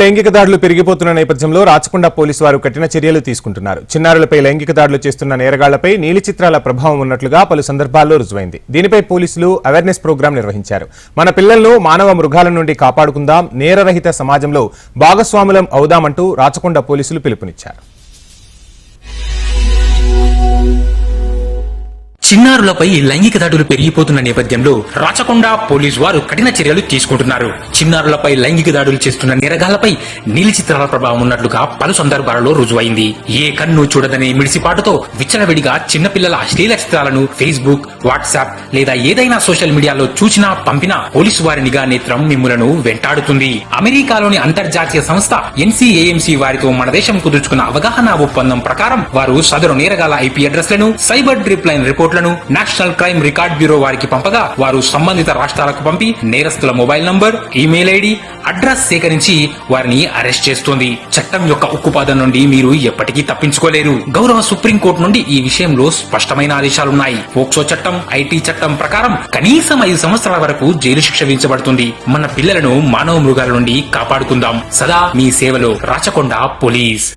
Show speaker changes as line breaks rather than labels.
లైంగిక దాడులు పెరిగిపోతున్న నేపథ్యంలో రాచకొండ పోలీసు వారు కఠిన చర్యలు తీసుకుంటున్నారు. చిన్నారులపై లైంగిక దాడులు చేస్తున్న నేరగాళ్లపై నీలి చిత్రాల ప్రభావం ఉన్నట్లుగా పలు సందర్భాల్లో రుజువైంది. దీనిపై పోలీసులు అవేర్నెస్ ప్రోగ్రాం నిర్వహించారు. మన పిల్లలను మానవ మృగాల నుండి కాపాడుకుందాం, నేరరహిత సమాజంలో భాగస్వాములం అవుదామంటూ రాచకొండ పోలీసులు పిలుపునిచ్చారు.
చిన్నారులపై లైంగిక దాడులు పెరిగిపోతున్న నేపథ్యంలో రాచకొండ పోలీసు వారు కఠిన చర్యలు తీసుకుంటున్నారు. చిన్నారులపై లైంగిక దాడులు చేస్తున్న నేరగాళ్లపై నీలి చిత్రాల ప్రభావం ఉన్నట్లుగా పలు సందర్భాలలో రుజువైంది. ఏ కన్ను చూడదనే మిడిసిపాటుతో విచ్చలవిడిగా చిన్నపిల్లల అశ్లీల చిత్రాలను ఫేస్బుక్, వాట్సాప్ లేదా ఏదైనా సోషల్ మీడియాలో చూసినా పంపినా పోలీసు వారి నిఘా నేత్రం మిమ్ములను వెంటాడుతుంది. అమెరికాలోని అంతర్జాతీయ సంస్థ NCAMC వారితో మన దేశం కుదుర్చుకున్న అవగాహన ఒప్పందం ప్రకారం వారు సదరు నేరగాల IP అడ్రస్లను, సైబర్ డ్రిప్ లైన్ రిపోర్ట్లను నేషనల్ క్రైమ్ రికార్డ్ బ్యూరో వారికి పంపగా వారు సంబంధిత రాష్ట్రాలకు పంపి నేరస్తుల mobile number, email ID, address సేకరించి వారిని అరెస్ట్ చేస్తోంది. చట్టం యొక్క ఉక్కుపాదం నుండి మీరు ఎప్పటికీ తప్పించుకోలేరు. గౌరవ సుప్రీంకోర్టు నుండి ఈ విషయంలో స్పష్టమైన ఆదేశాలున్నాయి. పోక్సో చట్టం, IT చట్టం ప్రకారం కనీసం 5 సంవత్సరాల వరకు జైలు శిక్ష విధించబడుతుంది. మన పిల్లలను మానవ మృగాల నుండి కాపాడుకుందాం. సదా మీ సేవలో రాచకొండ పోలీస్.